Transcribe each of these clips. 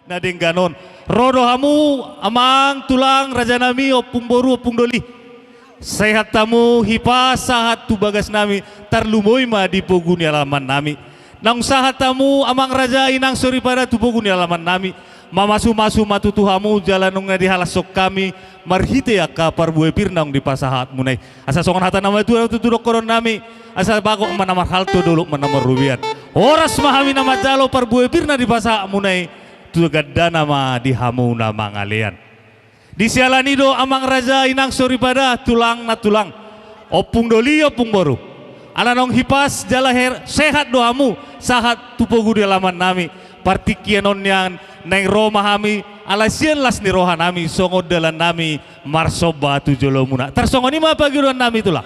nading ganon rodo hamu amang tulang raja nami opung boru opung doli sehat tamu hipa sahat tu bagas nami tarlumoy ma di poguni alaman nami nang sahat tamu amang raja inang sori pada tu poguni alaman nami mamasu-masu matutuhamu jalanung di halasok kami marhite ka parbuai pirnang di pasahat munai asa songon hata nama itu tutudok koron nami asa bago manamar halto dulu manamar rubian oras mahami nama jalo parbuai pirna di pasahat munai tu gadda nama di hamu nama ngalian di sialani do amang raja inang sori pada tulang na tulang opung doli opung boru alanong hipas jalaher sehat doamu sahat tupogu di alaman nami partikianon yang neng Roma hami alasian las ni rohan nami songo dalan nami marsoba tu jolo muna tarsongo ni ma pagiruan nami itulah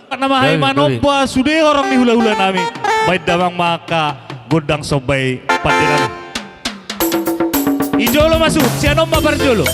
nama hai manopa sude orang ni hula-hula nami baik damang maka godang sobai pandiran ijolo masuk sianom mabar jolo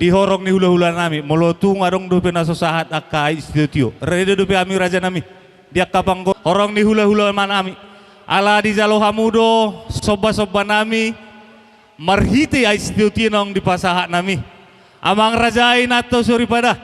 dihorong ni hula-hula nami molotung arong dope naso sahat akai istitio rede dope ami raja nami dia kapang horong ni hula-hula manami ala di jalo hamudo soba-soba nami marhiti ais tiutinong di pasaha nami amang rajai nato suripada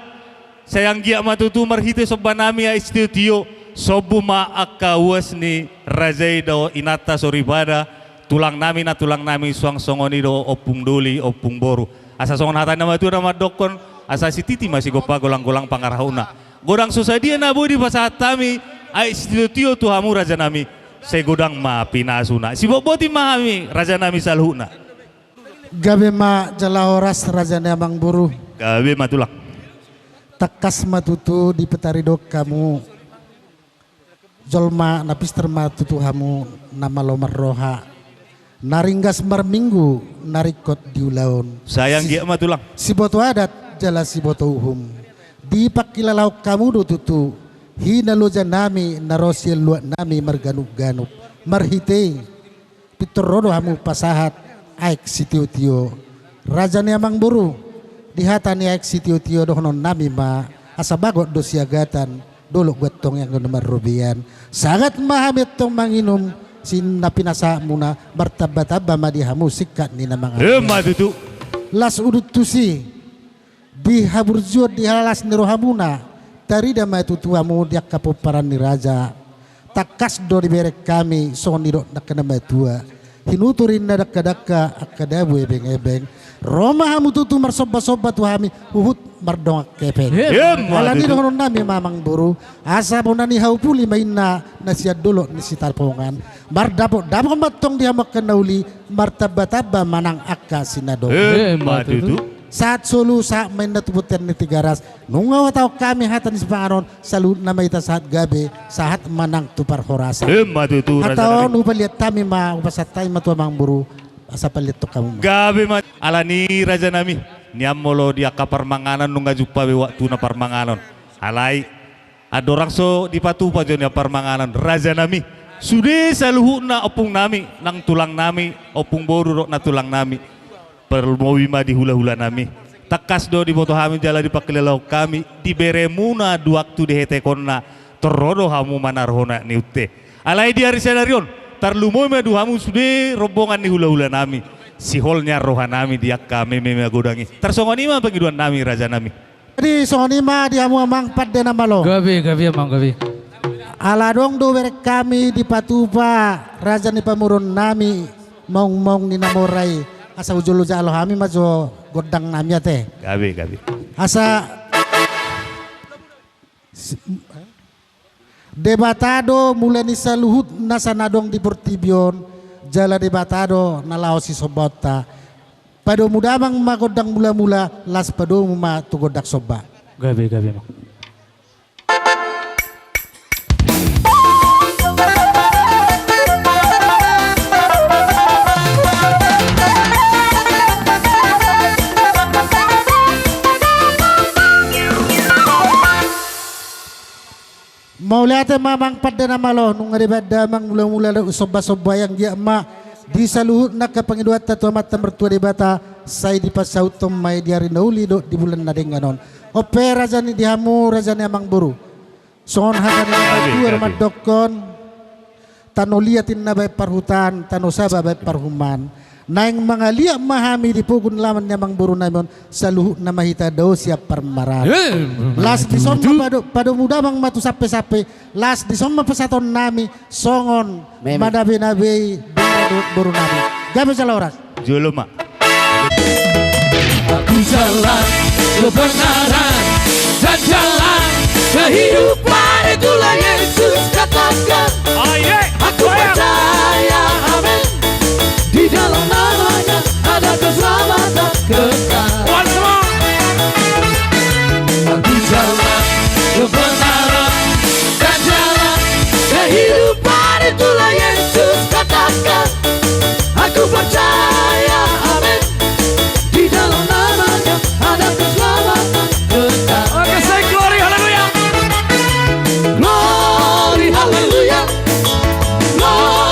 sayang gia matutu marhiti soba nami ais tiutio sobu ma akawas ni rajai do inata suripada tulang nami na tulang nami suang songoni do opung doli opung boru asa songon hatan nama tu nama dokon asa si titi masih gopa golang-golang pangarahuna godang susadia nabu di pasahat kami ais tiutio tuhamu raja nami saya godang ma pinasuna si boboti mahami raja nami salhuna gabe ma jalahoras raja namang buru gabe matulak takas matutu di petarido kamu jolma napis termatutu hamu nama lomar roha naringgas marminggu narikot diulaun sayang dia matulak si boto adat jala si boto uhum di pakilalau kamu do tutu hina loja nami narosil luat nami marganuk-ganuk marhite pitorodo hamu pasahat aik si tio-tio raja ni amang buru dihatani aik si tio-tio dohonon nami ma asa bagot do siagatan dolo gotong yang nomor rubian sangat mahamit tong manginum sin napinasa muna martaba-taba madihamu sikat ni namang matutu las udut tusi di haburjud di halas ni rohamuna tarida ma tutuamu dia kapoparan ni raja takas do di berek kami soni do nakana matua hinuturin na dakka akadabu ebeng-ebeng Roma hamu tutu marsoba-soba tuhami uhut mardongak kepeng alani dohonon nami mamang buru asa bonani haupuli mainna nasiad dolo ni sitalpongan mardapo matong dihamak kenauli martaba-taba manang akka sinado matutu saat solu saat main na tubutan ni tigaras nungaw tau kami hatan si pangaron salut na may saat gabi saat manang tupar horasa matutu atau nupaliat kami ma upasatay matua mang buru asa palit to kamu gabe mat ala ni raja nami niamolo dia kaparmanganan nunga jupa be waktu na parmanganon alai adorang so di patupa jo ni parmanganan raja nami sude saluhu na opung nami nang tulang nami opung boru na tulang nami permowima di hula-hula nami takas do di boto hami jala di pakilalau kami di beremuna du waktu di hetekonna torodo hamu manarhona niute alai di hari senarion tarlumoy du hamu sude rombongan di hula-hula nami siholnya roha nami diak kami meme godangi tarsongonima pengiduan nami raja nami di sonima di hamu amang padde namalo gabi amang gabi aladong do berek kami di patupa raja ni pamurun nami mong ni namorai asa ujul jalo hami majo godang namnya teh gabe asa debatado mulai ni saluhut nasa nadong di Portibion jala debatado nalao si sobota pado mudamang magodang mula-mula las pado ma tugodak soba gabi amang Maulate mamang pada nama lo nung ada damang mula-mula soba-soba yang dia ma di saluhut nak kepengiduat tatu amat mertua di bata saya di pasau tomai di hari nauli do di bulan nadenganon ope raja ni dihamu raja ni amang buru son hakan ni ramat dokon tanoliatin na bay parhutan tanosaba bay parhuman naing mga liya mahami di pugun laman niya mang buru namin sa luhut na mahita daw siya parmaran. Last di som pado muda mang matu sape-sape last di som mapasaton nami songon madabi-nabi buru nami. Gabi sa oras. Juluma. Aku jalan kebenaran dan jalan kehidupan itulah Yesus katakan. Aku percaya amin. Di dalam namanya ada keselamatan kekal. Aku jalan kebenaran dan jalan kehidupan itulah Yesus katakan. Aku percaya amin. Di dalam namanya ada keselamatan kekal. Oke, say glory haleluya. Glory haleluya. Glory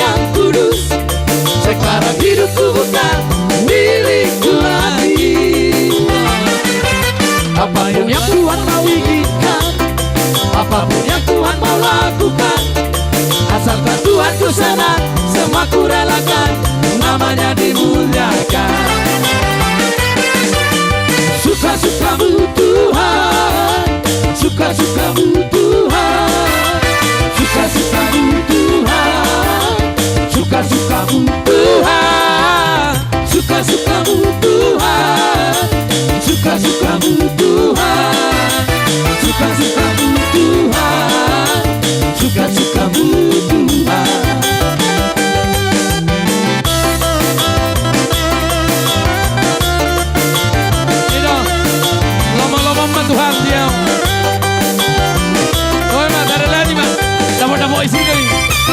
yang kudus. Sekarang hidupku bukan milikku lagi. Apapun yang Tuhan mau inginkan, apapun yang Tuhan mau lakukan, asalkan Tuhan ku senang, semua ku relakan, namanya dimuliakan. Suka-sukamu Tuhan, suka-sukamu Tuhan, suka-sukamu Tuhan, suka-sukamu Tuhan, suka-sukamu Tuhan, suka-sukamu Tuhan, suka-sukamu Tuhan, suka-sukamu Tuhan. Tuhan dia. Oh, mas ada lagi mas. Dapat isi kali.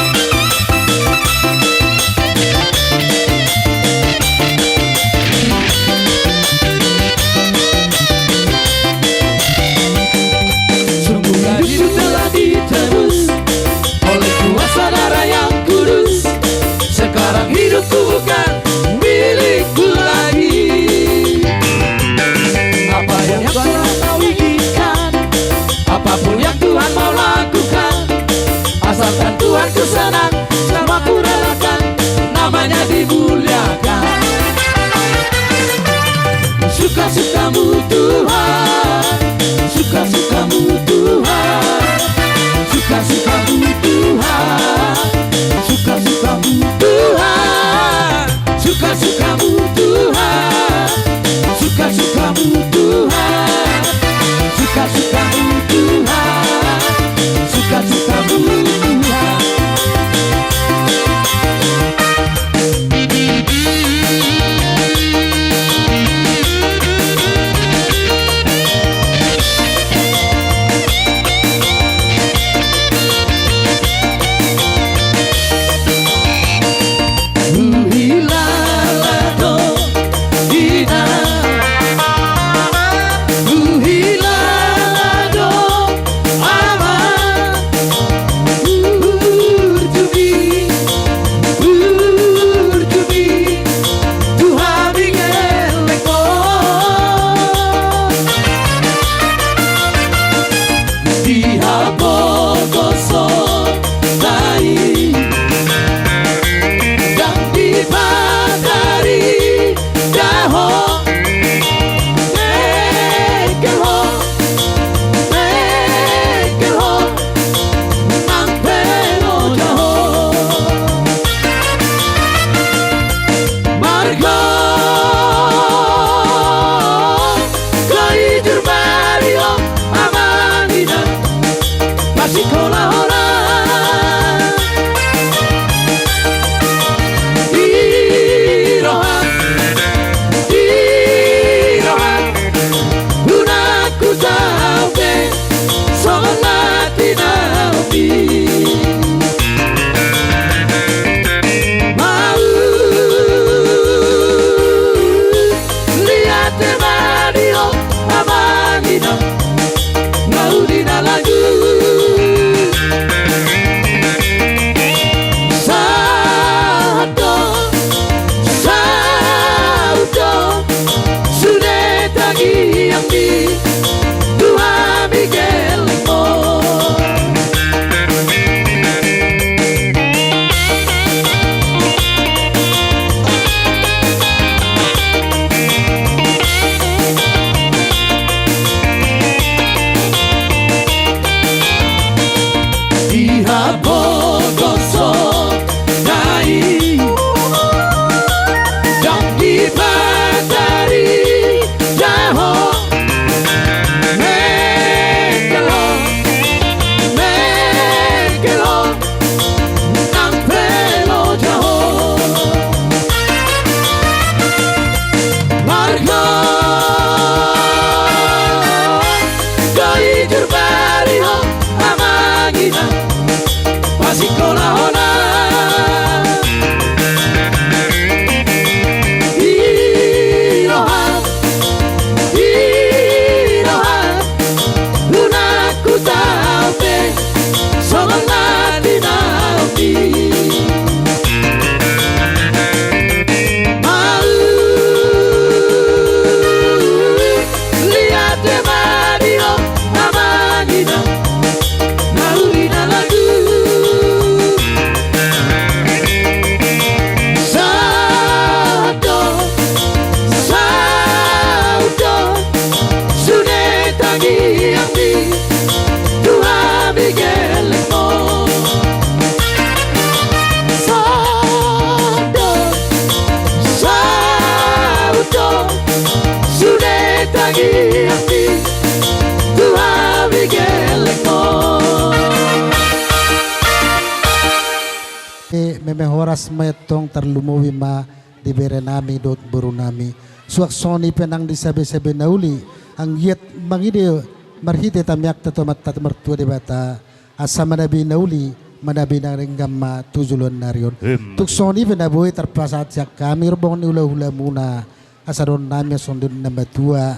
oras metong terlumuwi ma dibere nami dot buru nami suak soni penang disabe-sabe nauli ang yet mangide marhite tamyak tatomat mertua di bata asa manabi nauli manabi na ringgam ma tujulon narion tuk soni penaboy terpasat jak kami robong ni hula muna asa ron nami sondun namba tua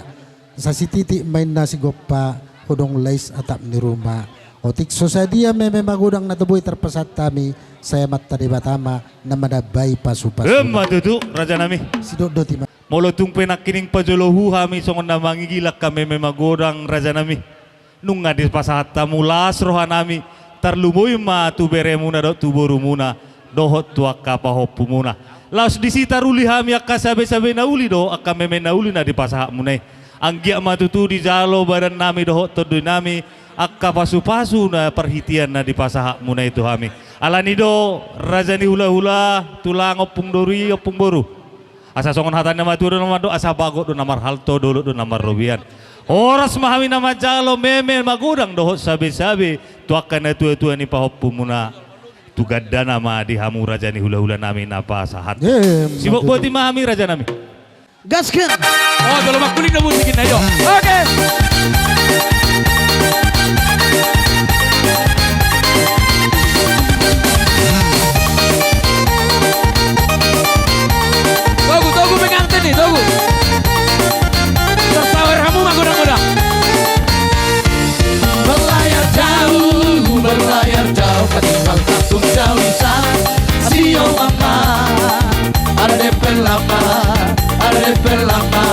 sa sititi main nasi gopa hodong lais atap ni rumah otik sosadia meme magudang natuboy terpasat kami saya mata di batama na manabay pasupas. Matutu raja nami. Sidot doti ma. Molotong penakining pajolohu kami songon na mangigilak kami memagorang raja nami. Nung nga di pasahat tamulas roha nami tarlumoy ma tu bere muna do tu boru muna dohot tuak kapahopu muna. Laos disita ruli kami akka sabe-sabe na uli do akka meme na uli na di pasahat munay. Ang giya matutu di jalo badan nami dohot todoy nami akka pasu-pasu na perhitian na di pasahat muna itu kami. Alanido rajani hula-hula tulang opung dori opung boru asa songon hatan nama tu nama do asa bagot do namar halto dulu do namar robian oras mahami nama jalo meme magudang dohot sabe-sabe tu akan tu ni pahoppu muna tu gadda nama di hamu rajani hula-hula nami napa sahat sibuk buat mahami raja nami Gaskan. Oh, kalau makuling na musikin na yun. Okay. Togu pengantin nih, togu. Tersawer kamu magurang-gurang. Berlayar jauh, ketinggal takut jauh di sana. Sio mama, ada DP lama,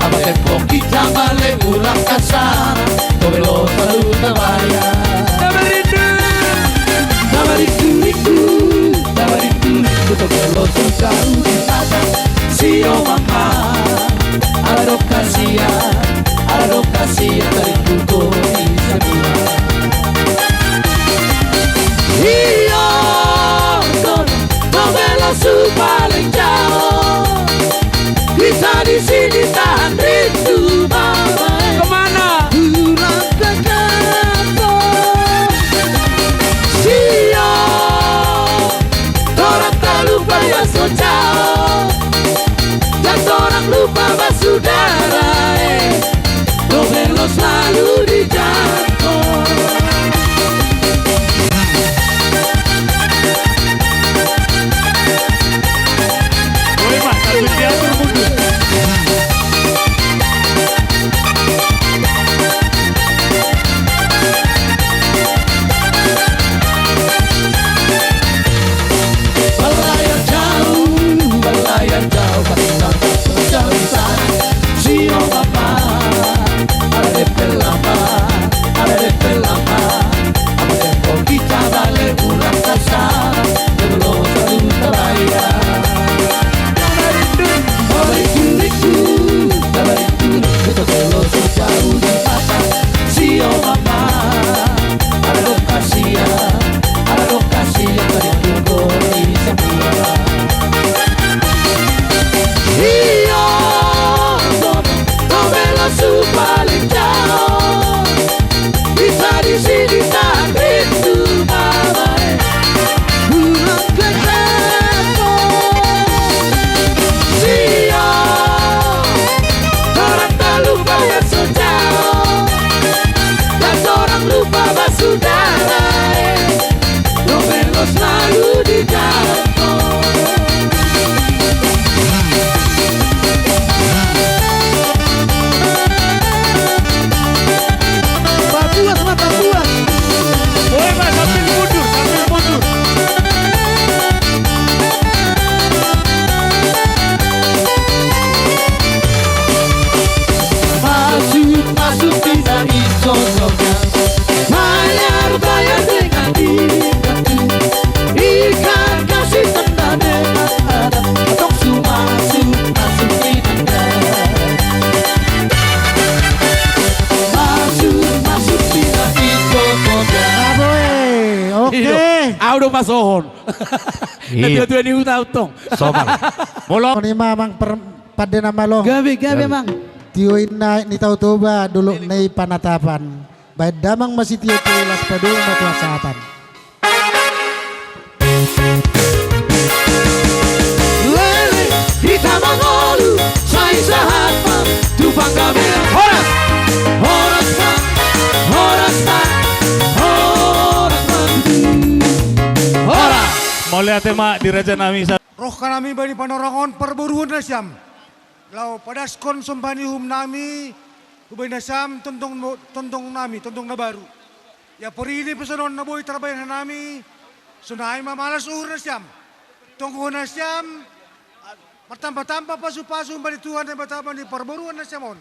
apa tempo kita balik ulang ke sana. Tobelo selalu terbayar. Rindu, tobelo selalu di sana. Sio mama, ada kasihan dari kuku di semua. Iyo, novela paling jauh. Kita di sini tahan rindu mama. Kemana? Pulang ke kampung. Sio, orang tak lupa yang so jauh. Dan orang lupa saudara. Novela selalu di jantung. Berlayar jauh, ketinggal jauh di sana. Sio mama, ada DP lama, apa tempo kita balik pulang ke sana. Belum selalu terbayar. Kita belum sejauh di mata. Sio mama, ada kasihan dari kuku ini semua. Iyo, novela paling jauh. Kita di sini tak rindu mama. Pulang ke kampung. Sio, orang tak lupa yang so jauh. Dan orang lupa saudara. Novela selalu di jantung. Papua sama Papua. boleh mas sambil mundur Masuk tidak isosoknya. Bayar dengan diganti. Ikan kasih tanda dengan adat. Tok masuk tidak. Masuk tidak isosoknya. Oke. Audo masohon. Nanti ni utang. somal molok Ni mamang pada nama lo. Gabi mang. Tioin na ni tau toba dulu nai panatapan. Baik damang masih tio las padung na tuasatan. lihat tema di raja nami sa Roh kanami bani panorangon perburuan na siyam. Lau padaskon sumpani hum nami ubay na siyam tontong nami, tontong na baru. Ya porini pesanon na boy trabayan na nami sunay mamalas na siyam. Tungko na siyam pertampa-tampa pasu-pasu bani Tuhan dan batapan di perburuan na siyamon.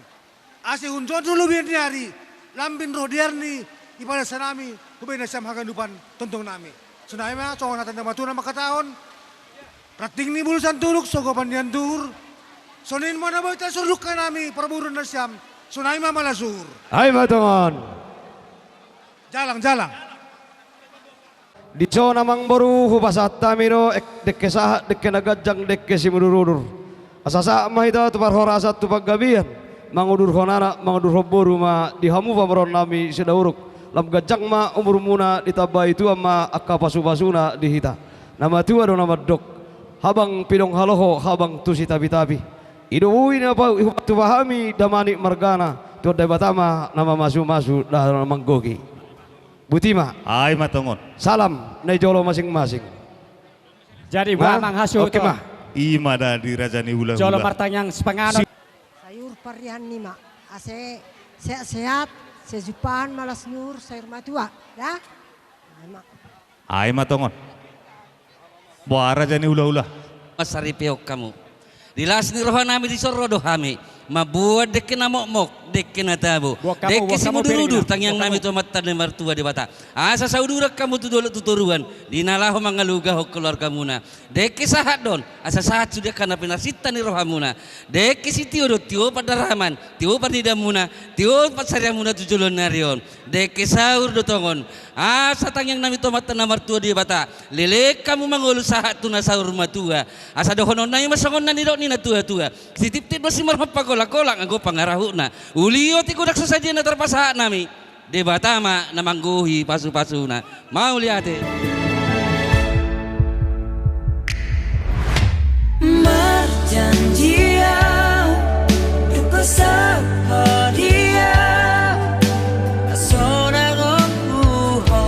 Asi hunjon sulubian ni hari lambin roh diarni ipada sanami ubay na siyam hagandupan tontong nami. Sunay ma so natin na matunan makataon. Rating ni bulusan tuluk sogopan dian dur. Sonin mo na ba ita suruk ka nami perburuan na siyam. Sunay ma malasur. Ay matongon. Jalang. Di so namang baru hubasat tamiro dekke sahat dekke nagajang dekke si mudurudur. Asasa mah itu tupar horasat tupag gabian. Mangudur honana mangudur hoboru ma dihamu pamaron nami sedauruk. Lam gajang ma umur muna ditabai tu ama akka pasu-pasuna dihita. Nama tua do nama dok. Habang pidong haloho habang tusi tabi-tabi. Iduwi na pa tu pahami damani margana. Tu debatama nama masu-masu dah manggogi. Butima. ay matongon. Salam na jolo masing-masing. Jadi mamang hasil Oke mah. Ima da di raja ni Jolo hula-hula. partanyang sepangano. Sayur parihan nih mak, ase sehat-sehat, sejupan malas nur sayur matua, ya? Mak. Ay matongon. Buah raja ni hula-hula. Masaripiok kamu. Dilas ni roh nami di sorodo hami. Mabuat dek na mokmok, dek na tabo. Dek si mudurudur tangyang nami to mata ni martua di bata. Asa saudurak kamu tu dolo tuturuan. Dinalah mangaluga ho keluarga muna. Dek sahat don. Asa sahat sudah kana pinasita ni rohamuna. Dek si tio do tio pada rahman. Tio pada muna. Tio pasarya muna tu jolon narion. Dek saur do tongon. Asa tangyang nami to mata na martua di bata. Lele kamu mangulu sahat tu na saur matua. Asa dohonon na masangon na nidok ni na tua-tua. Si tip-tip masih marhap kolak anggo pangarahuna ulio ti kudak sasaja na terpasahan nami debatama na mangguhi pasu-pasuna mau liate Perjanjian duka sehadia Asona ngopuho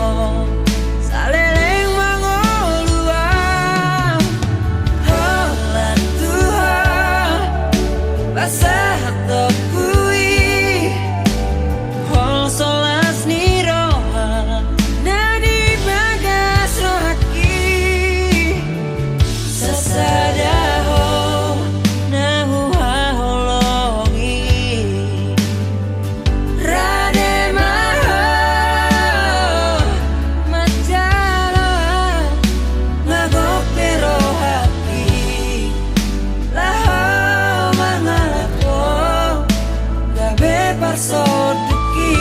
saleleng mangoluan Holan Tuhan Basa kui Hol solas ni roha Nadi bagas rohaki Sasadaho Nahu haholongi Rade maho Majalo Ngagope rohaki Laho mangalako Gabe parsoduki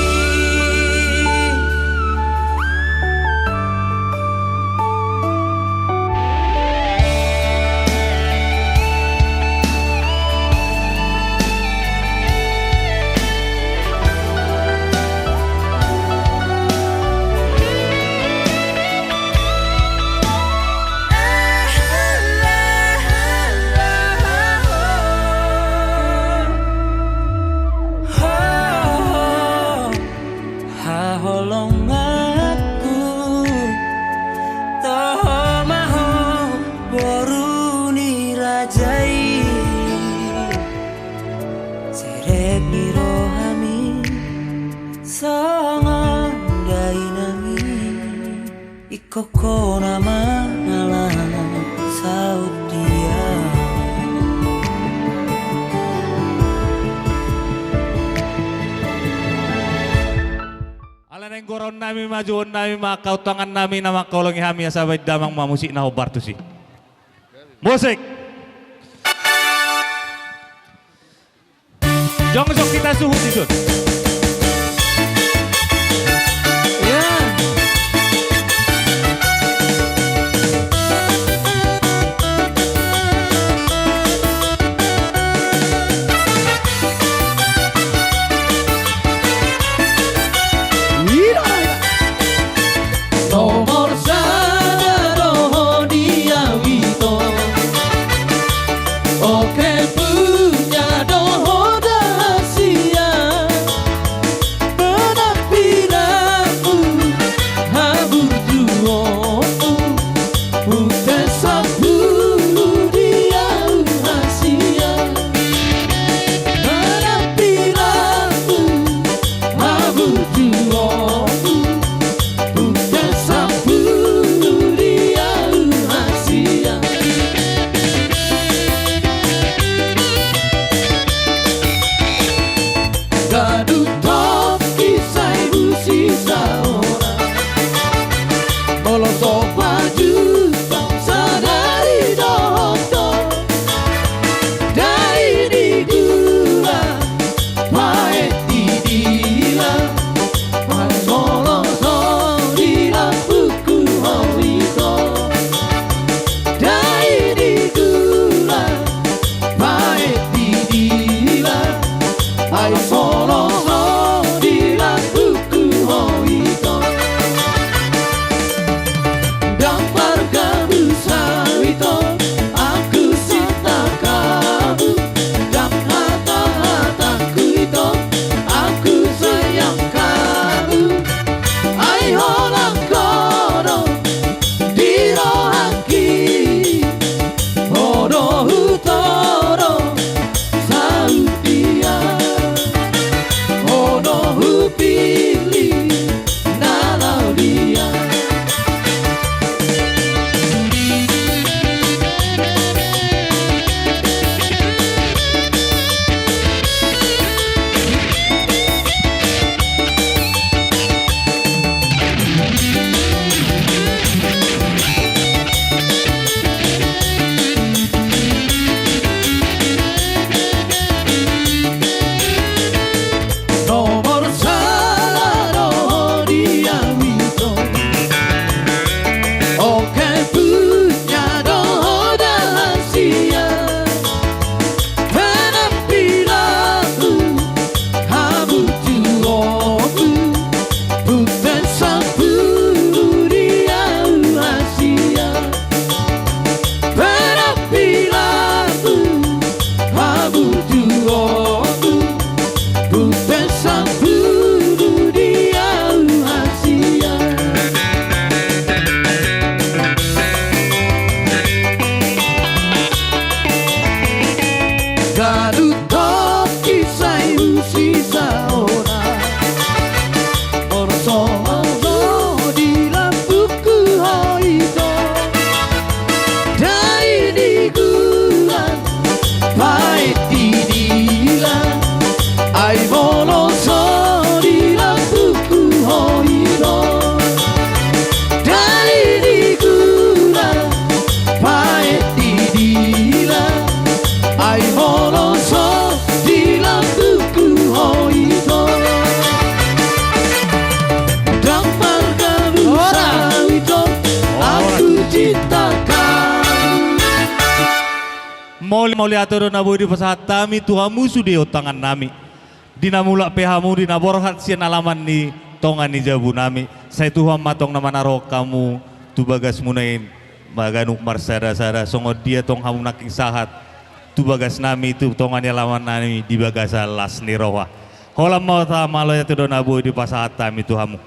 Haholong aku Toho maho boru ni rajai Serep ni rohami Songon dainami Ikoko nama alam saut dia Alaneng goron nami majuon nami makautangan nami na makaulungi hami asabay damang mamusik na hobarto si. Musik. Jongsok kita suhu disud. Nomor sana doho dia wito Oke punya doho dahasia Lalu toki sayu sisa ora Bersama di lampuku hoito Dai di gulan Pahit di dilan Ai boloso di lampuku hoito Dai di gulan Pahit di dilan Ai boloso di lampuku hoito Damar kamu sawito Aku cintakan Moli atur na boy di pasahat tami Tuhamu sudi tangan nami. Dinamula pehamu dinaborhat sian alaman ni tongan ni jabu nami. Saya Tuhan matong nama naro kamu tu bagas munain baganuk marsara-sara songo dia tong hamu naking sahat tu bagas nami tu tongan alaman nami di bagasa las ni roha. Holam mau ta malo ya tu dona boy di pasahat tami Tuhamu.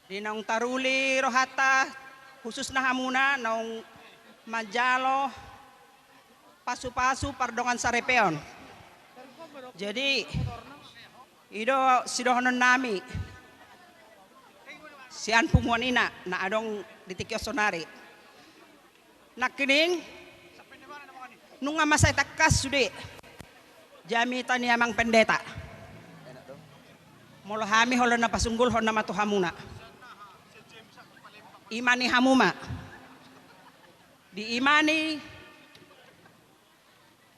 Dinong taruli rohata khusus na hamuna nong majalo pasu-pasu pardongan sarepeon. Jadi ido sidohonon nami sian pumuanina na adong ditikyo sonari. Nakining nung masay takas sudi jami tani amang pendeta. Molo hami holo na pasunggol hon na matuhamuna. Imani hamuma. Diimani,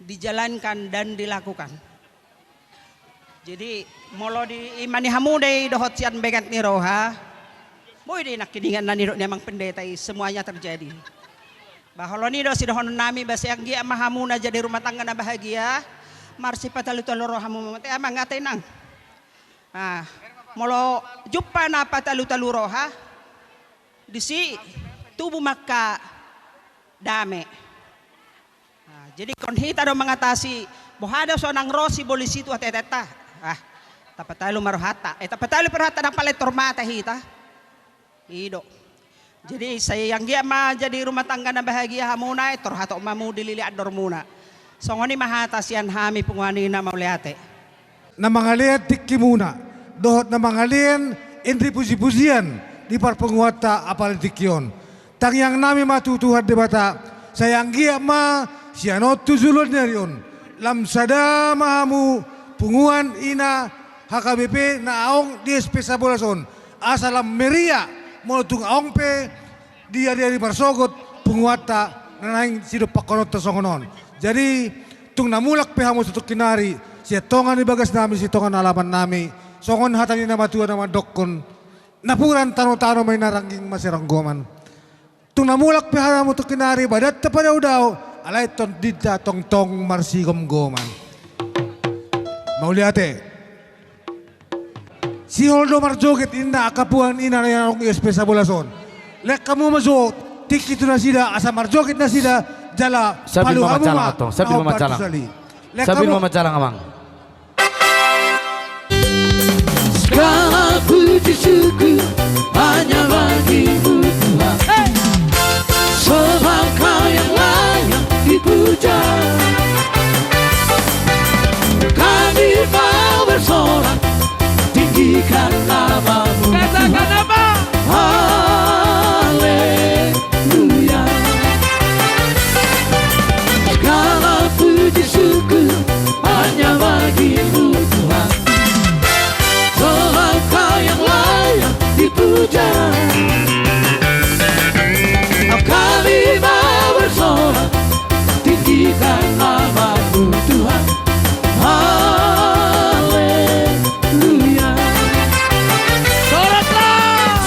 dijalankan dan dilakukan. Jadi molo di imani hamu deh dohot sian begat ni roha. Boy deh nak kidingan na niro ni amang pendeta semuanya terjadi. Bahwa ni do si dohon nami basi ang gia mahamu na jadi rumah tangga na bahagia. Marsi patalu-talu rohamu mamate amang ngatain nang. Ah, molo jumpa na patalu-talu roha. Disi tubuh maka dame. Nah, jadi konhita do mengatasi bohada sonang rosi bolisi tu ateteta. Ah, tapatalu marohata. Tapatalu perhata ng paletor mata hita. Ido. Jadi saya yang dia mah jadi rumah tangga na bahagia hamuna torhato mamu dilili ador muna. Songoni mahata sian hami pungwani na mauliate. Na mga liat tikki muna. Dohot na mga lian indri pusi-pusian di parpenguata apal tikyon. Tang yang nami matutuhat debata sayang gia ma sianot tuzulun nyarion. Lam sada mahamu punguan ina HKBP na aong di espesa bolason. Asalam meria molotung aong pe dia dari parsogot punguata nanaing sido pakonot tasongonon. Jadi tung namulak pe hamu tutuk kinari siya tongan di bagas nami si tongan alaman nami songon hatani na matua na dokon napuran tano-tano may narangging masiranggoman. Tung namulak pe hamu tutuk kinari badat tapadaw daw alay ton dita tong marsigom goman. Mauliate si Holdo Marjoget ina akapuan ina na yanong espesa bolason. Lek kamu masuk tik itu na sida asa Marjoget na sida jala Sabil palu mamacalang hamu ato, sabil mamacalang. Sabil mamacalang amang. Segala puji syukur hanya bagimu Tuhan. Sebab Kau yang layak dipuja. Kami mau bersorak tinggikan namamu. Katakan apa? Haleluya. Segala puji syukur hanya bagimu Tuhan. Sebab Kau yang layak dipuja. Kami mau bersorak tinggikan namamu Tuhan. Haleluya.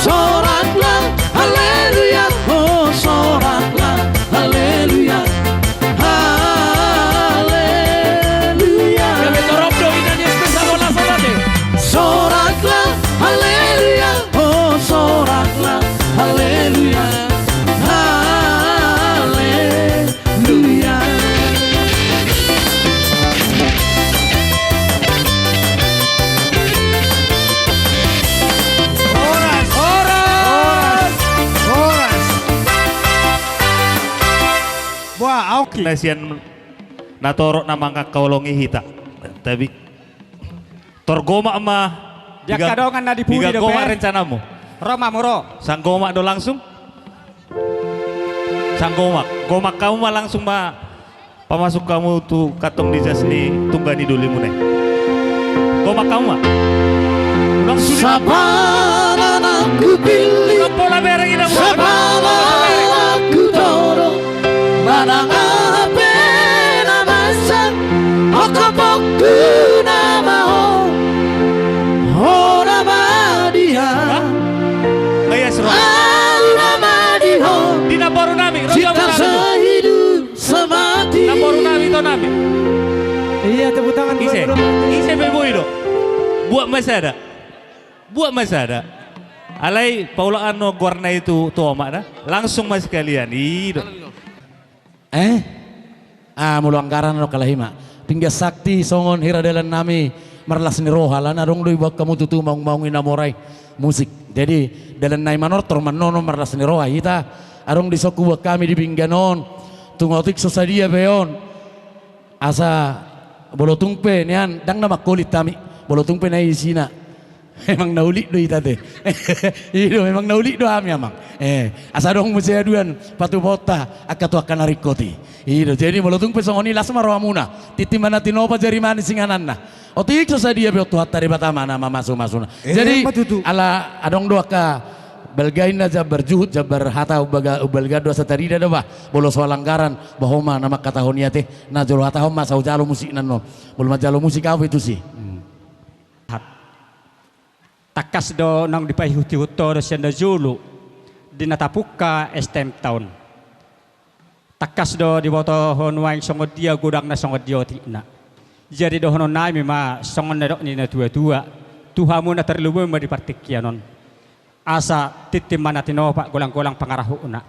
Soraklah haleluya. Oh soraklah haleluya. Haleluya. Soraklah haleluya. Oh soraklah haleluya. Haleluya. Wah, oke. Nasian natorok na mga kaulongi hita. Tapi torgoma ma Jakadongan na dipudi do goma pe. rencanamu. Roma muro. Sanggoma do langsung. Sanggoma. Goma kamu mah langsung mah pamasuk kamu tuh katong di jasli tunggani dulu mune. Goma kamu mah. Unang sulit. Sabaran aku pilih. Pola bereng ina mo. Sabaran aku dorong. Manang ape na masan. Okapokku nama ho. Ho nama dia. Kaya seru. Nama dia. Di naboru nami. Cita sehidup semati. Naboru nami to nami. Iya tepuk tangan buat Ise. bro. Ise beboy do. Buat masada. Buat masada. Alay paulaan no guarna itu to mak na. Langsung mas kalian. Ido. Mulu anggaran no kalahima tinggal sakti songon hiradalan nami marlas ni rohalan arong lui bak kamu tutu maung inamorai musik jadi dalan nai manor torman nono marlas ni roha ita arong disoku bak kami di bingganon tungotik sosadia beon asa bolotungpe nian dang nama kulit tami bolotungpe nai isina emang naulik do ita teh itu memang naulik do ami amang asa dong musia duan patu bota akatu akan arikoti itu jadi melutung pesongoni las maroamuna titimana tinopa jari manis singananna otik sadia be tuhat tari batama nama masuk-masuna jadi ala adong doa ka belgain aja berjuhud jabar hata ubelga doa satarida dah bolos walanggaran bahoma nama kata honia teh na jolo hata homa saujalo musik nano belum jalo musik apa itu sih takas do nang dipahihuti huto do siya na Zulu dinatapuka STM Town takas do di boto honwaing songod dia gudang na songod dia tina jadi do honon nami ma songod na do ni na tua tuhamu na terlubu ma di partikyanon asa titimman natin pa gulang-gulang pangaraho na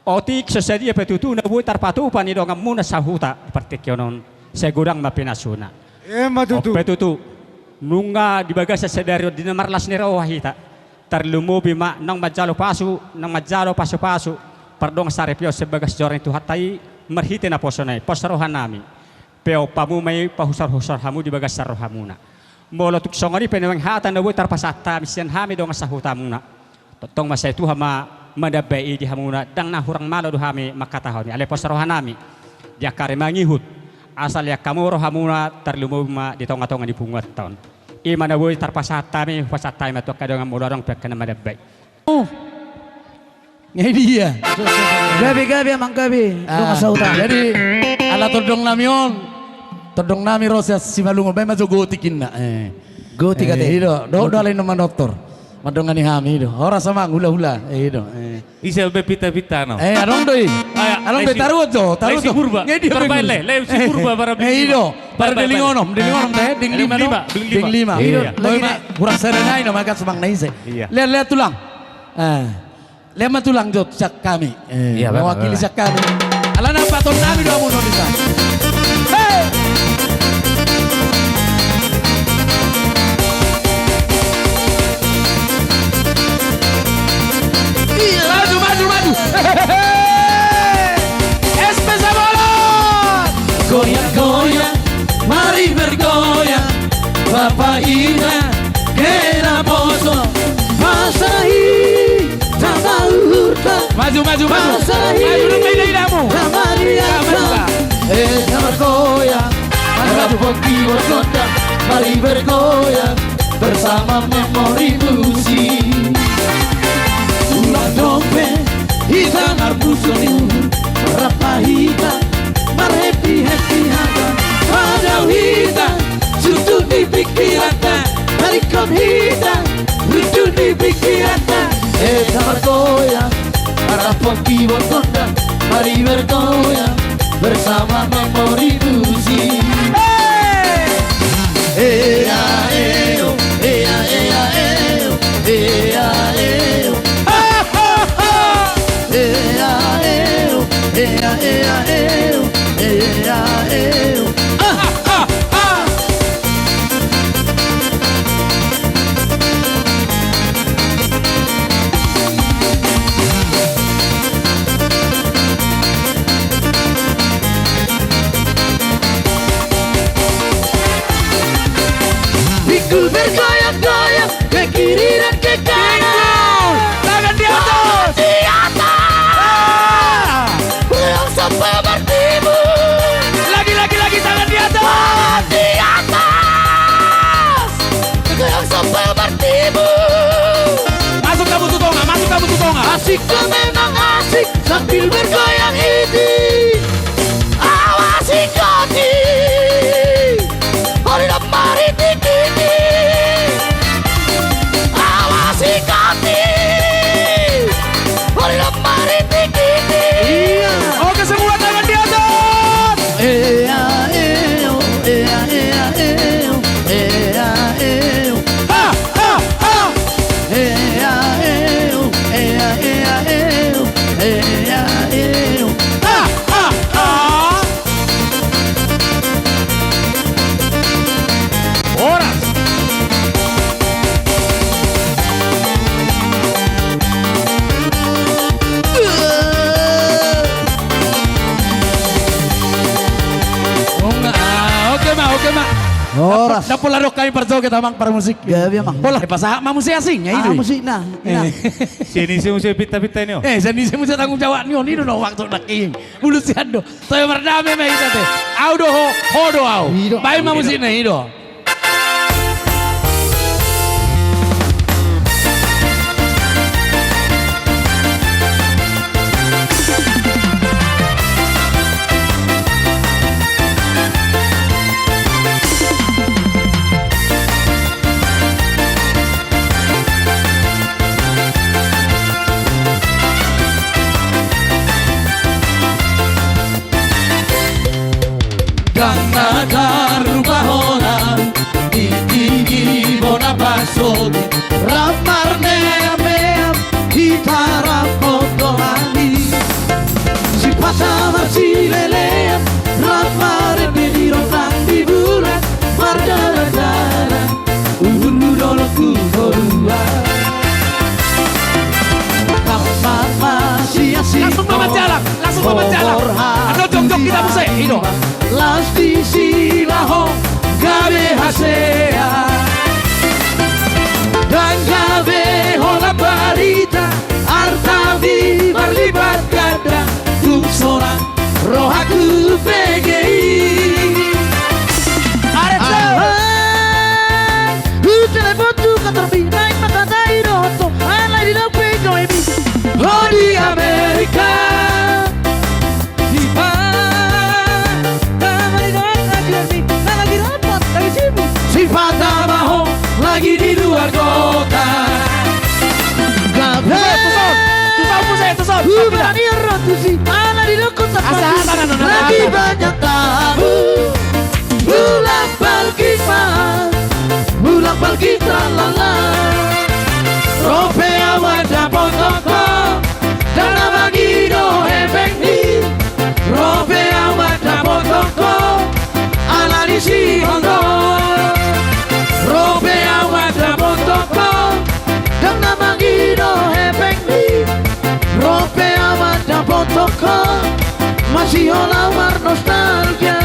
otik sa sadia petutu na buhay tarpatupan ni do nga muna sa huta di partikyanon sa gudang mapinasuna Matutu. Petutu nunga di bagas sa sederyo di na marlas ni rawahita terlumubi ma nang majalo pasu pardong sa repyo sa bagas jorin tuhatay marhite na posonay posarohan nami pero pamumay pahusar-husar hamu di bagas sa rohamuna molo tuksongari penewang hatan na buhay tarpasata misyan hami dong sa huta muna totong masay tuha madabay di hamuna dang nahurang malo do hami makatahon ale posarohan nami dia kare mangihut asal ya kamu rohamuna terlumubi ma di tonga-tonga di bungat tahun imana boy tarpasata mi pasata mi to kadang modorong pek kana madabay Ngayon dia. Gabi amang gabi. Dong sa uta. Jadi ala todong namion. Todong nami rosya si malungo bay maso gotikin na. Goti kate. Ido, do alin naman doktor. Madongan ni hami ido. Ora sama hula-hula. Ido. Isa be pita-pita no. Arong doi. Arong be taruot do. Taruot si purba. Terbaik le si purba para ido. Para delingonom teh ding lima. Ido. Lagi kurang serenai no makan semang naise. Lihat tulang. Lema tulang jod sak kami. Mewakili sak kami. Alana paton nami do amun bisa. Maju. Espesa bolon. Goyang, mari bergoyang. Bapak Ina, kena poso. Masahi, tamaurta. Maju. Masahi, Maju lebih dari kamu. tamariasa. Bergoyang, harap hoki bergoda. Mari bergoyang bersama memori musik. Ulang dompet, hitam arbusoni, rapahita, happy hata, pada hita, sutu di pikiran, harikom hita, lucu di pikiran. Bergoyang, harap hoki bergoda, mari bergoyang bersama memori musik. Pikul bergoyang-goyang ke kiri dan ke kanan. Tangan di atas. Di atas. Goyang sampai bertimbun. Lagi tangan di atas. Di atas. Goyang sampai bertimbun. Masuk kamu tutonga. Asik memang asik sambil bergoyang ini. Awasi kaki. Hari dan mari tikini. Awasi kaki. Hari dan mari tikini. Oke semua tangan di atas. Horas. Oke mak. Horas. Dapat larok kami perjoget amang para musik. Gabi amang. Pola pasah ma musik asing ya itu. Musik nah. Sini musik pita-pita ni. Seni saya musik tanggung jawab ni ini no waktu nak king. Bulu siando. Saya merdame mah itu teh. Audo hodo au. Baik ma musik nah itu. Nagar bahola di tinggi bona pasodi ramar neam hitara potolani si pasama si leleam ramar bediro nang di bulan marjana uludolo kuhorua langsung banget jalan, atau jong-jong kita musik, ino lasti silaho gabe hasea dan gabe hola barita artavi berlibat gada tuk soran rohaku PGI aretse telepon tu kantor bintang maka dai roto ala di lope joemi oh di Amerika di lagi rapat lagi sibuk sifat maho lagi di luar kota berani rotusi ala di luar kota lagi banyak tamu bulan balik tralala Ropea wada potoko Dana magido efektif Ropea wada potoko Ala di si hondo Ropea wada potoko Dana magido efektif Ropea wada potoko Masih olah war nostalgia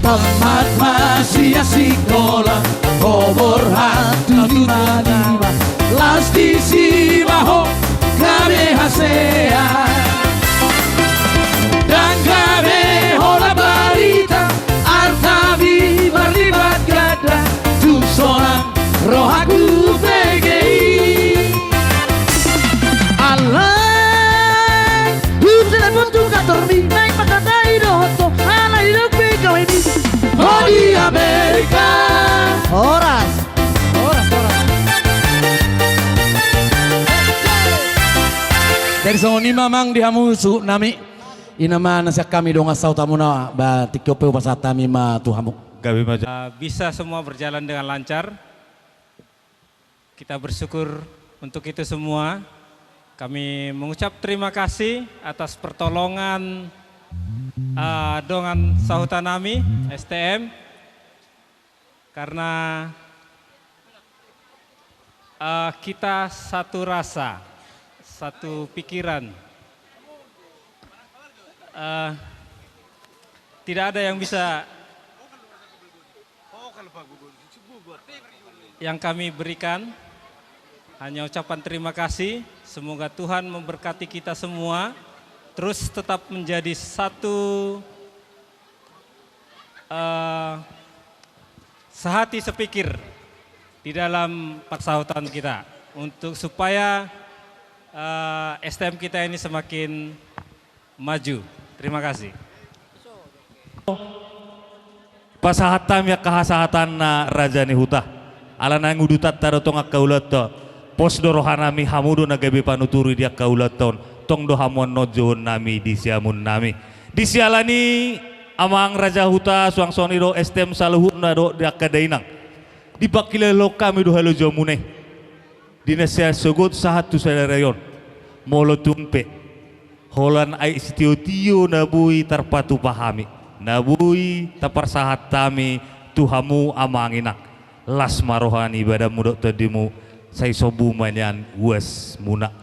Tamat masih sekolah Kobor hatu lima Lasti si baho Gabe hasea Dan gabe hola barita Artabi berlibat gada Tu seorang rohaku PGI Alay Tu telepon tu kantor minai Maka dai roto Alay dok pegaw ini Oh di Amerika Horas Dari songo ni mamang dihamusu nami inama nasiak kami dong asau tamuna ba tikyope pasatami ma tuhamu. Bisa semua berjalan dengan lancar. Kita bersyukur untuk itu semua. Kami mengucap terima kasih atas pertolongan dengan Sahutanami STM karena kita satu rasa, satu pikiran, tidak ada yang bisa yang kami berikan, hanya ucapan terima kasih. Semoga Tuhan memberkati kita semua, terus tetap menjadi satu sehati sepikir di dalam persahabatan kita untuk supaya STM kita ini semakin maju. Terima kasih. Pasahatam ya kahasahatan na Raja ni Huta. Ala na ngudutat tarotong akaulato. Pos dorohanami hamudo na gabi panuturi dia kaulaton. Tong dohamon nojon nami di siamun nami. Di sialani amang Raja Huta suang soniro STM saluhut na do dia kadainang. Di bakilelo kami do halo jomune. Dinasya sogot sahatu sadarayon. Molo tumpe. Holan ay istio-tio nabui tarpatu pahami. Nabui taparsahat tami tuhamu amanginak. Las marohani ibadah mudok tadimu say sobu manyan was muna.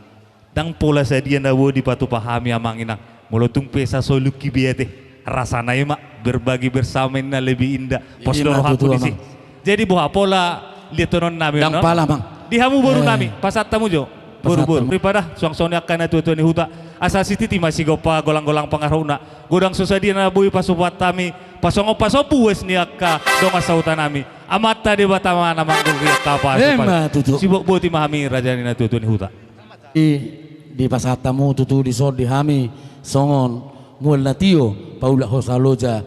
Dang pola sadia nabu di patu pahami amanginak. Molo tumpe sa soluki biate. Rasana mak berbagi bersama na lebih indah. Pos loro haku disi. Jadi buah pola liatonon nami. Dang pala mang. Dihamu baru nami pasat tamu jo buru-buru daripada suang-suang akan atu ni huta asa siti masih gopa golang-golang pengaruna godang susadi na bui pasupat tami pasongo pasopu wes ni akka dong asautan nami amat tadi batama namang dulriat tapa tutu. sibuk buti mahami raja nina tutu ni huta Di pasatamu tutu di sod di hami songon mul natio paula hosaloja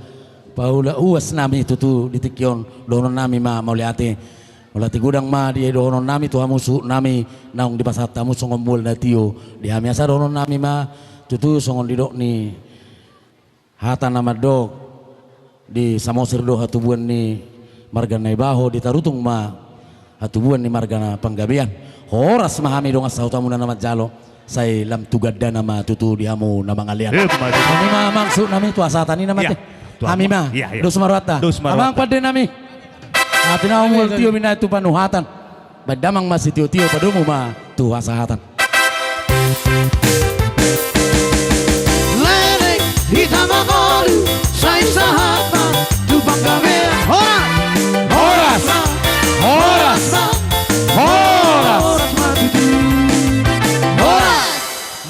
paula uas nami tutu di tikyon donon nami ma mauliate mulati gudang ma di donon nami tu hamusu nami naung di pasatamu songon mul natio di hami asa donon nami ma tutu songon di dok ni hata nama dok di samosir do hatubuan ni margana ibaho di tarutung ma hatubuan ni margana panggabian horas mahami dong asau tamu na nama jalo say lam tugadda nama tutu dihamu nama ngalian kami ma maksud nami tu asatani nama teh kami ma dos marwata amang pada nami atina umul tio mina tu panuhatan badamang masih tio padumu ma tu asahatan Lereng hitam agolu say sahatan tu panggabean horas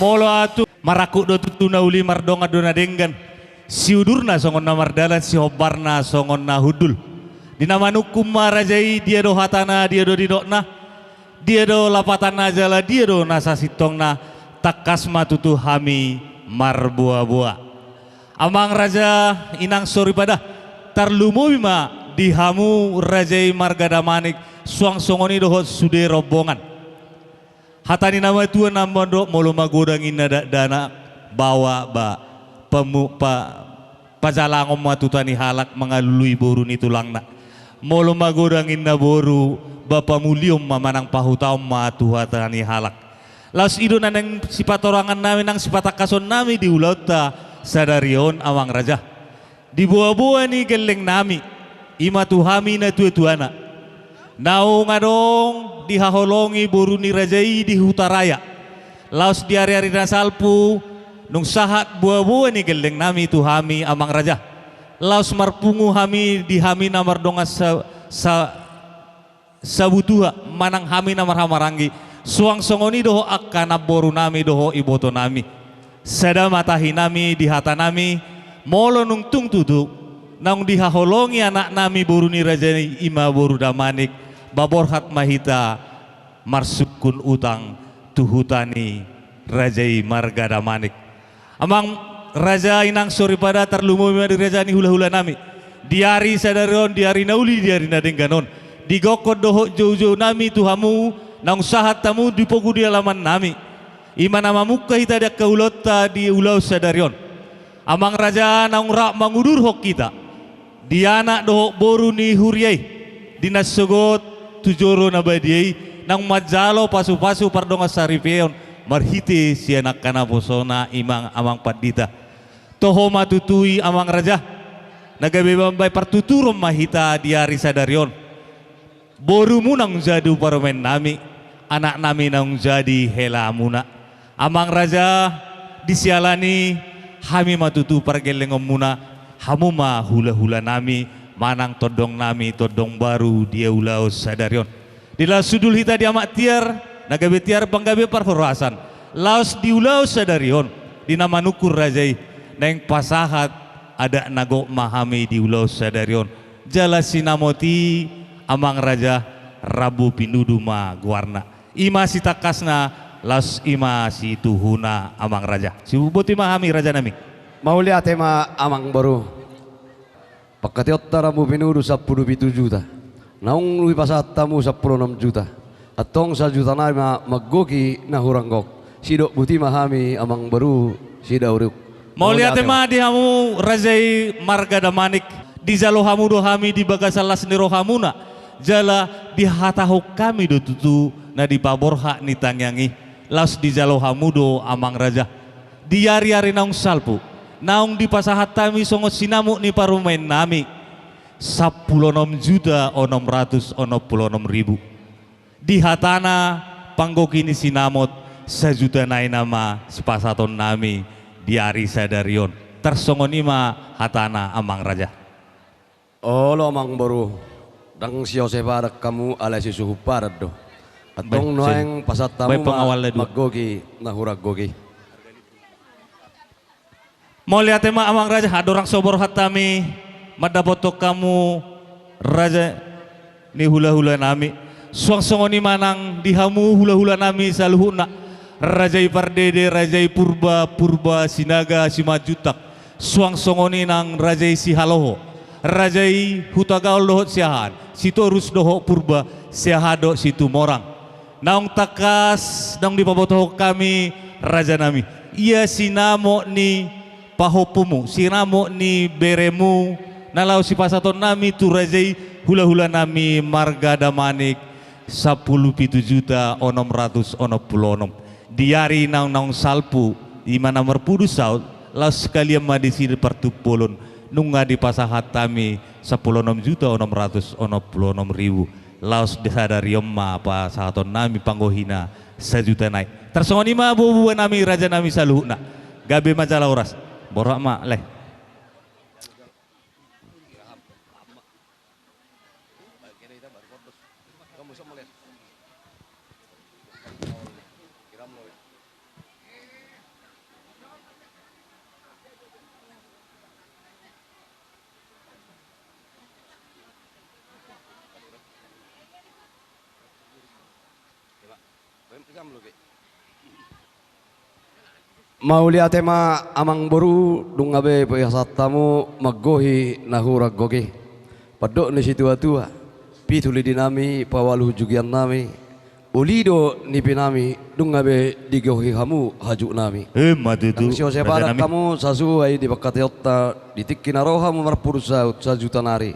molo atu maraku do tutu nauli mardonga dona denggan si udurna songon na mardalan si hobarna songon na hudul dinamanukum marajai dia do hatana dia do didokna dia do lapatana jala dia do nasa sitongna takasma tutu hami marbua-bua amang raja inang sori pada tarlumuma dihamu rajai margada manik suang songoni dohot sude rombongan hatani nama tuan nama dok molo magodangin nada dana bawa pajalangom matutani halak mengalului boru ni tulangna molo magodangin na boru bapa mulium mamanang pahutaum matuhatani halak las ido nanang sipatorangan namin nang sipatakason nami di ulauta sadarion awang raja di buah-buah ni geleng nami ima tuhami na tuana naung adong dihaholongi boru ni rajai di hutaraya laos di hari-hari nasalpu nung sahat buah-buah ni geleng nami tu hami amang raja laos marpungu hami di hami namar donga sabutuha manang hami namar hamarangi suang songoni doho akkana boru nami doho iboto nami sada matahi nami di hata nami molo nung tung tutu naung dihaholongi anak nami boru ni rajai ima boru damanik baborhat mahita marsukun utang tuhutani rajai marga damanik amang raja inang sori pada terlumu di raja ni hula-hula nami diari sadarion diari nauli diari nadengganon digokod doho jauh-jauh nami tuhamu nang sahat tamu di pogu di alaman nami iman amamuka hita dak kaulota di ulau sadarion amang raja nang rak mangudur hok kita diana doho boru ni huriai dinas sogot tujoro na badiai nang majalo pasu-pasu pardonga saripeon marhiti si anak kana posona imang amang padita toho matutui amang raja nagabe bambay partuturom mahita diari sadarion boru munang jadu paromen nami anak nami nang jadi hela muna amang raja disialani hami matutu pargelengom muna hamuma hula-hula nami manang todong nami todong baru dia ulau sadarion dila sudul hita di amak tiar nagabe tiar panggabe parhoroasan laos di ulau sadarion dinamanukur rajai neng pasahat ada nago mahami di ulau sadarion jala sinamoti amang raja rabu pinudu ma guarna ima si takasna laos ima si tuhuna amang raja si boti mahami raja nami Maulia tema amang baru Pakatiot taramu pinudu 17 juta naung lui pasatamu 16 juta atong 1 juta na maggoki na huranggok sidok buti mahami amang baru sida uruk Maulia tema dihamu rajai marga damanik di jalo hamu do hami di bagasalas ni rohamuna jala di hatahok kami do tutu na di paborha ni tangyangi las di jalo hamu do amang raja di yari-yari naung salpu naung di pasahat kami songot sinamuk ni parumain nami 16.666.000 di hatana panggokini sinamot 1 juta nai nama sepasaton nami di ari sadarion tersongonima hatana amang raja Olo amang baru dang siyo sepadak kamu ala si suhu parat do atong noeng pasatamu maggoki na huraggoki mau lihat tema amang raja hadorang sobor hatami madabotok kamu raja ni hula-hula nami. Suang-songoni manang dihamu hula-hula nami saluhuna. Rajai Pardede, Rajai Purba, Purba Sinaga Simajutak. Suang-songoni nang Rajai Sihaloho. Rajai Hutagaul dohot siahan. Situ Rus dohot Purba siahado situ Morang. Naung takas, naung dipabotoh kami Raja nami. Ia sinamo ni pahopumu, sinamo ni beremu. Nalau si pasaton nami tu Rajai hula-hula nami marga damanik 10.600.616. Diari naung salpu di mana merpudu saut laus sekalian madisi pertupolon nunga di pasahat kami 16.616.000 laus desadari omma apa sahaton nami panggohina 1 juta naik tersongoni ma bubuan nami raja nami saluhna gabe majalah oras borak ma leh. Maulia tema amang boru dungabe payasatamu maggohi nahurag goge padok ni situa-tua pituli dinami pawalu jugian nami ulido ni pinami dungabe digohi hamu hajuk nami matutu sio sebara kamu sasuai di bakati otta ditikki naroha marpursa sajuta nari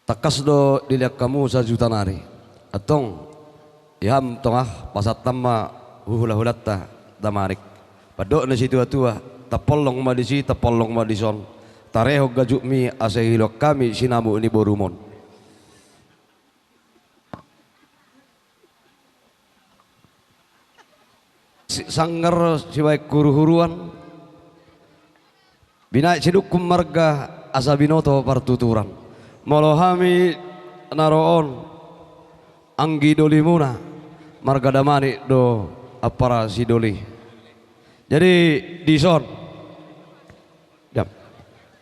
takas do dilihat kamu sajuta nari atong iham tongah pasat tamma hula-hulatta damarik padok na situa-tua tapolong madisi tapolong madison tareho gajuk mi asehilok kami sinamu ini borumon sanggar siwai kuruhuruan binaik sidukum marga asabinoto partuturan molohami naroon anggi dolimuna marga damani do apara sidoli jadi dison jam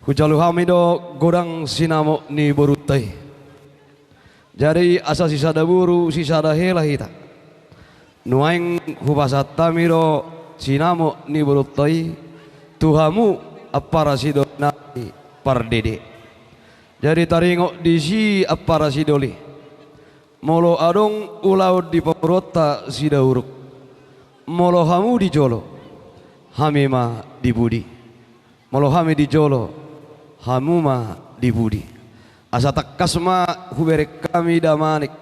hujalu hamido godang sinamo ni borutai jadi asa sisa daburu sisa dahela hita nuaing hubasat tamiro sinamo ni borutai tuhamu apara sidoli pardede jadi taringok disi apara sidoli molo adong ulau di pemrota sidauruk molo hamu di jolo hami ma di budi molo hami di jolo hamu ma di budi asa takkas ma huberek kami damanik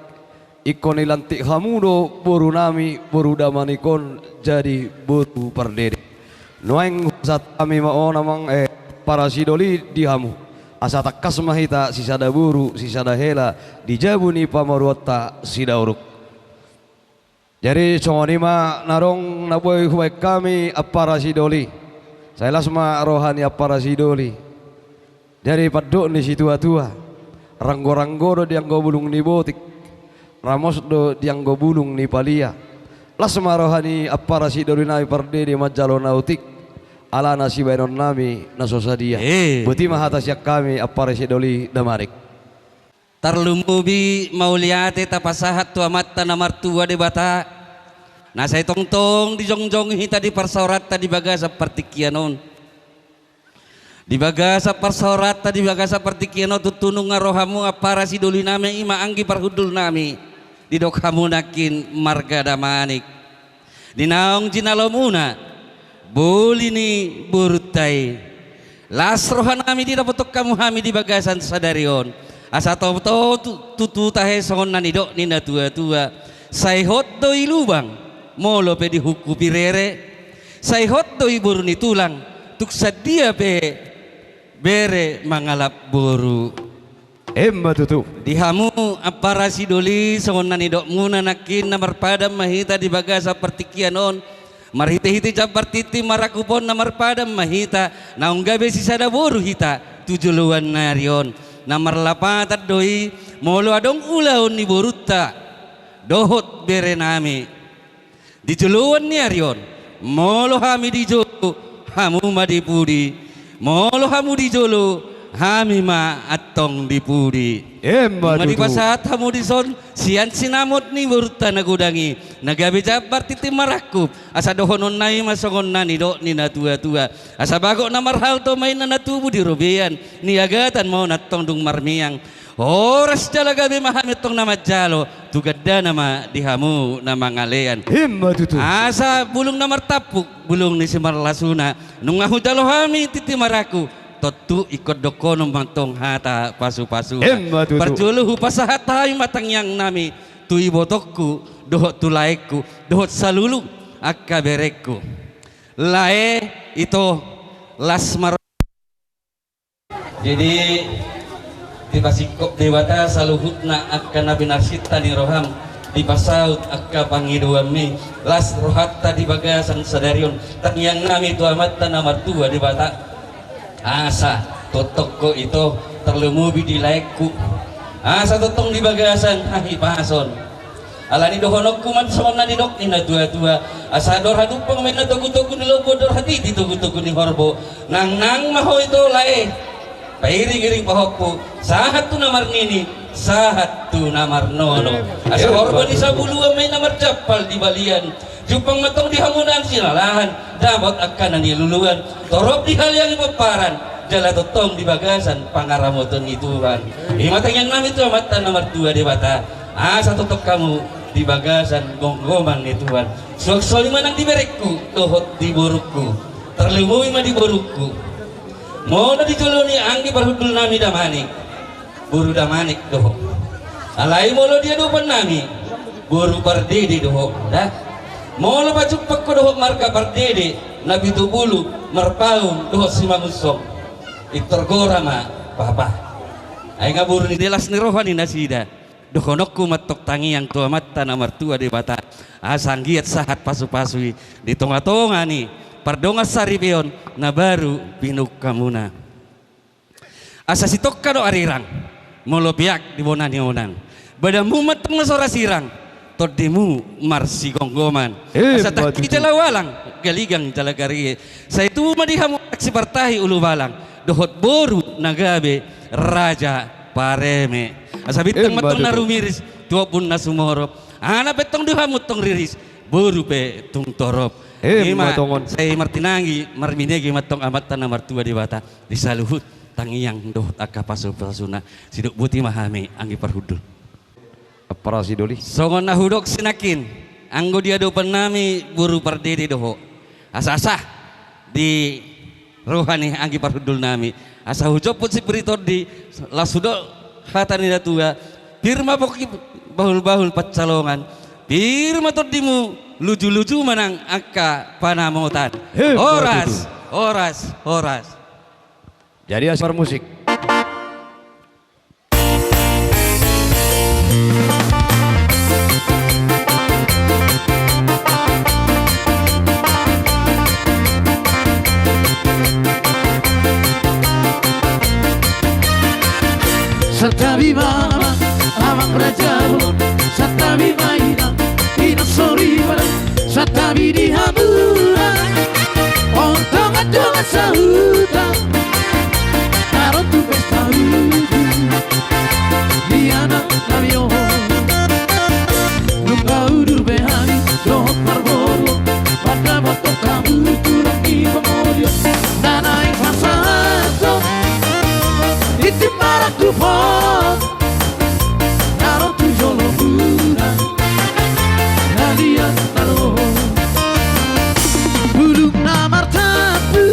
ikon ilantik hamu do boru nami boru damanikon jadi boru pardede noeng sat kami ma namang para sidoli di hamu asa takkas ma hita sisada buru sisada hela dijabuni pamaruata sidauruk. Jadi songonima narong naboy huwai kami apara sidoli. Saya lasma rohani apara sidoli. Jadi padok ni situa-tua. Ranggo-ranggo do dianggo bulung ni botik. Ramos do dianggo bulung ni palia. Lasma rohani apara sidoli nami parde di majalo nautik. Ala nasi bainon nami nasosadia. Buti mahatas yak kami apara sidoli damarik. Tarlumubi mauliate tapasahat tu amat tanamartua de bata nasai tongtong di jongjong hita di persaurat tadi bagasa pertikianon di bagasa persaurat tadi bagasa pertikianon tutunung ngarohamu apara sidoli nami ima anggi parhudul nami di dokhamu nakin marga damanik di naong jinalomuna bolini burutai lasrohan nami di dapotok kamu hami di bagasan sadarion asa tau tutu tahe songon nanido nina tua-tua sayhot doi lubang molo pe dihuku pirere sayhot doi buru ni tulang tuk sadia pe bere mangalap boru emma tutu dihamu apara sidoli songon nanido nguna nakin namar padam mahita di bagasa pertikianon marhite-hite jabar titi marakupon namar padam mahita naung gabe sisada boru hita tujuluan narion namar lapatat doi molo adong ulaun ni boruta dohot bere nami dijuluan ni arion molo hami dijolo hamu madipudi molo hamu dijolo hami ma atong dipudi. Emma Madi dudu. pasat hamu dison sian sinamot ni burta nagudangi nagabi jabar titi marakup asa dohonon nai masongon nani do ni na tua asa bago na marhal to may na natubo di robean ni agatan mo natong dung marmiang oras jala gabi mahamit tong namajalo tugadda nama dihamu na mangalean. Emma dudu. Asa bulong na martapuk bulong ni si Marlasuna nung ahudalo hami titi maraku totu ikot doko mantong hata pasu-pasu perjuluhu pasahat tayo matang yang nami tu ibotokku dohot tulaiku dohot salulu akaberekku lae itu lasmar. Jadi di pasikop dewata saluhutna akka nabi narsita ni roham di pasaut akka pangiduami las rohatta di bagasan sadarion tak yang nami tu amat tanamar tua di bata asa totokko itu terlumubi di laikku asa totong di bagasan hahi pahason alani dohonokku man sona di dok ina tua asa dor hadupang may natugu-tugu ni lobo dor hati di tugu-tugu ni horbo nang maho itu lae pairing-iring pahokku sahat tu namar nini sahat tu namar nono asa horbo di sabulu may namar capal di balian jupang matong di hamunan silalahan dapat akan niluluan torop di hal yang peparan jala totong di bagasan pangaramoton ituan imatang yang nami itu amatan nomor 2 di bata asa totok kamu di bagasan gonggoman ituan suak-suak manang di berekku tohot di borukku terlumui ma di borukku mau na di joloni anggi parhudul nami damanik buru damanik doho alai molo dia dupan nami buru pardidi doho dah mau lo baju pakko dohok marka pardede nabi tu bulu merpaun dohok simangusong itorgora ma papa ay ngaburu ni delas ni rohani nasida dohonokku matok tangi yang tua mata namar tua di bata asanggiat sahat pasu-pasui di tonga-tonga ni pardonga saribeon na baru pinuk kamuna asa sitokka do arirang molo biak di bonani onan badamu matong nasora sirang todimu marsi gonggoman asa tak jala walang galigang jala garie sa itu madihamu si partahi ulu balang dohot boru nagabe raja pareme asa bitang matong narumiris tua pun nasumoro ana betong dihamu tong riris boru pe tung torop ima saya martinangi marminegi matong amatan nomor 2 di bata disaluhut tangiyang dohot akka pasu-pasuna siduk buti mahami anggi parhudul Parasi doli. Songon nahudok sinakin, anggo dia do nami buru pardede doho. Asa-asa di rohani anggi parhudul nami. Asa hujoput si beritor di lasudo hatani datua. Pirma poki bahul-bahul pacalongan. Pirma todimu luju-luju manang akka panamotan. Oras. Jadi asal musik. Satabi mama, amang rajamu, satabi maina, inosori wala, satabi di hamura, ontong adonga sahuta, narotu pesta udu, diana navio, lunga udur behani, dohot marbolo, pada boto kamu turang di pemolio, nanai pasato. Iti maraku pon naro tu jolo buna nadia naro bulung namar tapu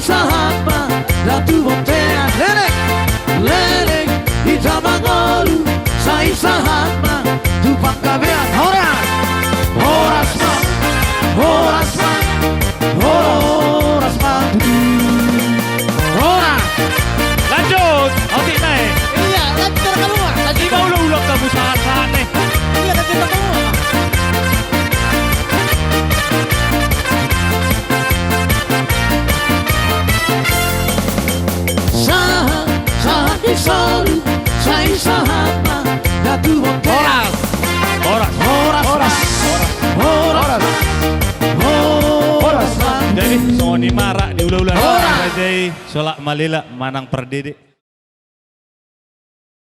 sahat ma datu bontean lelek lelek hitam mangolu sai sahat ma tupang kabean horas horas ma horas ma horas ma horas Lanjut, oke naik. iya lanjut keluar Di bawah ulang kamu saat-saat nih. iya lanjut keluar sahat sahat disalu sai sahat ma datu bontean Horas. horas horas horas horas Jadi, Sony Mara di ulah-ulah Horas. Rajai, Solak Malila, Manang Perdede.